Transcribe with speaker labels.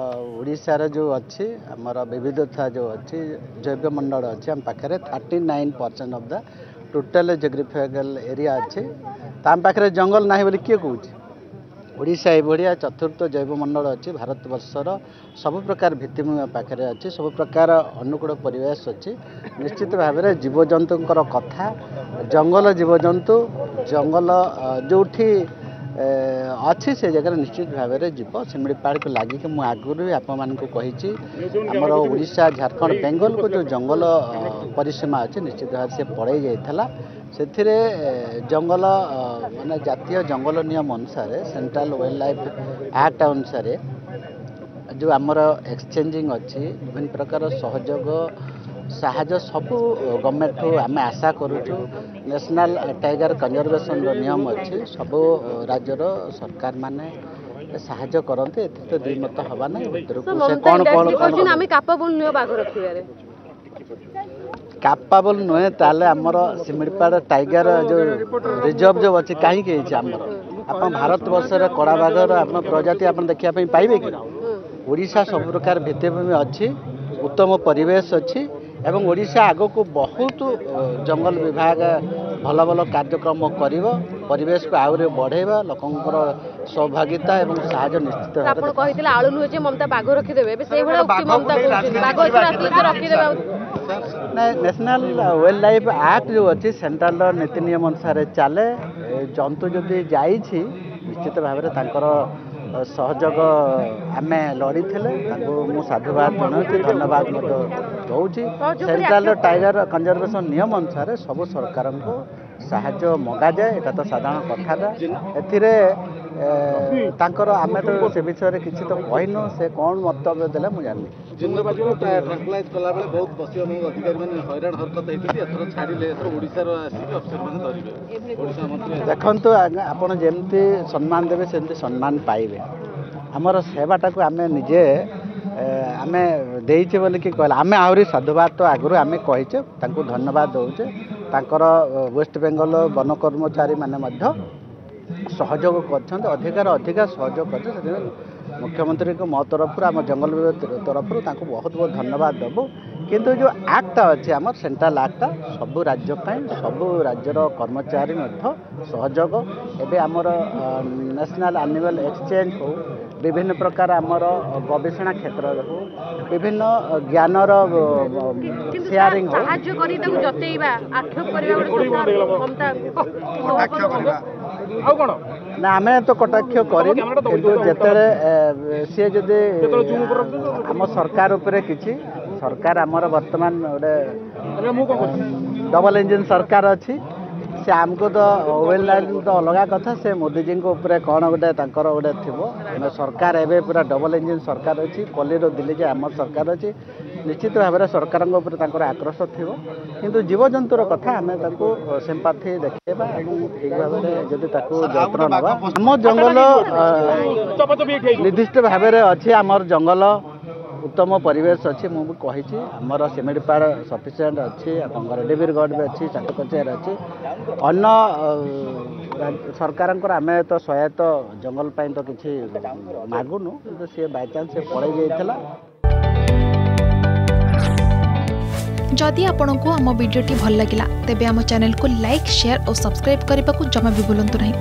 Speaker 1: ओडिशार जो अच्छी आमर विविधता जो अच्छी जैव मंडल अच्छी आम पाखे 39% of the total geographical area अच्छी ताम पाखे जंगल ना बोली किए कौच ओडिशा ये चतुर्थ जैव मंडल अच्छी भारत वर्षर सब प्रकार भित्तिभूमि पाखे अच्छी सब प्रकार अनुकूल परिवेश अच्छी निश्चित भाव में जीवजंतु कथा जंगल जीवजंतु जंगल जो अच्छी से जगह निश्चित भाव में जीव शिमिलीपाड़ को लगिक मुझे आगुरी आपको आमर ओडिशा झारखंड बेंगल को जो जंगल परिसीमा अच्छी निश्चित भाव से पड़े जाइए से जंगल माने जातीय जंगल नियम अनुसार सेंट्रल वाइल्ड लाइफ एक्ट अनुसार जो आमर एक्सचेंजिंग अच्छी विभिन्न प्रकार सहयोग साहाय्य सबू गवर्नमेंट ठू आम आशा करूँ नेशनल टाइगर कंजर्वेशन नियम अच्छी सबू राज्यर सरकार माने साहाय्य करते तो द्विमत हवा ना कैपेबल नुहे ताले आमर शिमिलीपाड़ टाइगर जो रिजर्व जो अच्छी कहीं आप भारत वर्ष कड़ा बाघर आप प्रजाति आप देखापी पाइबे कि ओडिशा सब प्रकार भित्तिभूमि अच्छी उत्तम परिवेश अच्छी एवं ओडिशा आगो को बहुत जंगल विभाग भल भल कार्यक्रम करिवो परिवेश को आउरे बढ़ेबा लोकंकर सहभागिता एवं साहाय्य निश्चित
Speaker 2: आपण कहितले आळु नुहे जे ममता बाघ रखि देबे बे सेही भला उक्ति ममता कहछि बाघ रास्ते रखि देबा
Speaker 1: नेशनल वाइल्ड लाइफ एक्ट जो अच्छी सेंट्रल नीति नियम अनुसार चले जंतु जदि जाई छी निश्चित भाव में तांकर सहयोग आम लड़ी मु साधुवाद जनाऊँ धन्यवाद दूँ सेंट्रल टाइगर कंजर्वेशन नियम अनुसार सब सरकार को साहाय्य मगा जाए यहाँ तो साधारण कथा एकर आम तो से विषय किसी तो कहनु से कौन मंतव्य देले मुझे जानी देखु आपड़ जमी सम्मान देवे सेमती सम्मान पाइबे आमर सेवाटा को आम निजे आम देचे बोल कि कहला आम आहरी साधुवाद तो आगु आम कहीचे धन्यवाद दौचे तांकर वेस्ट बेंगल वन कर्मचारी माने सहयोग कर अधिका सहयोग कर मुख्यमंत्री को मो तरफ आम जंगल तरफ बहुत बहुत धन्यवाद देवु किंतु जो एक्ट अच्छे आम सेंट्रल एक्ट सबू राज्य सबू राज्यर कर्मचारी सहयोग एवं आमर नेशनल एनुअल एक्सचेंज हो विभिन्न प्रकार आमर गवेषणा क्षेत्र हो विभिन्न ज्ञानर शेयरिंग ना आम तो कटाक्ष करते सी जदि आम सरकार उपरे किसी सरकार आमर वर्तमान गोटे डबल इंजिन सरकार अच्छी से आमको तो वाइल्ड लाइफ तो अलग कथा से मोदी जी ऊपर कौन गोटे गोटे थी सरकार एवं पूरा डबल इंजिन सरकार अच्छी कलिर दिल्ली जे आम सरकार अच्छी निश्चित भाव में सरकार आक्रोश थी किंतु जीवजंतुर कथा आम सिंपाथी देखा ठीक भाव में जब जत्न नवा आम जंगल निर्दिष्ट भाव में अच्छी आमर जंगल उत्तम परिवेश अच्छी मुझे कही आमर शिमिलीपाड़ सफिसीयंट अच्छी आप डिब्रूगढ़ भी अच्छी चाटकचेर अच्छी अन्य सरकार आम तो सहायता जंगल तो किसी मागुनु कि सी बाय चांस से पड़े जाइए।
Speaker 3: जदि आपंक आम भिडी भल लगा तेब आम चैनल को लाइक शेयर और सब्सक्राइब करने को जमा भी भूलु नहीं।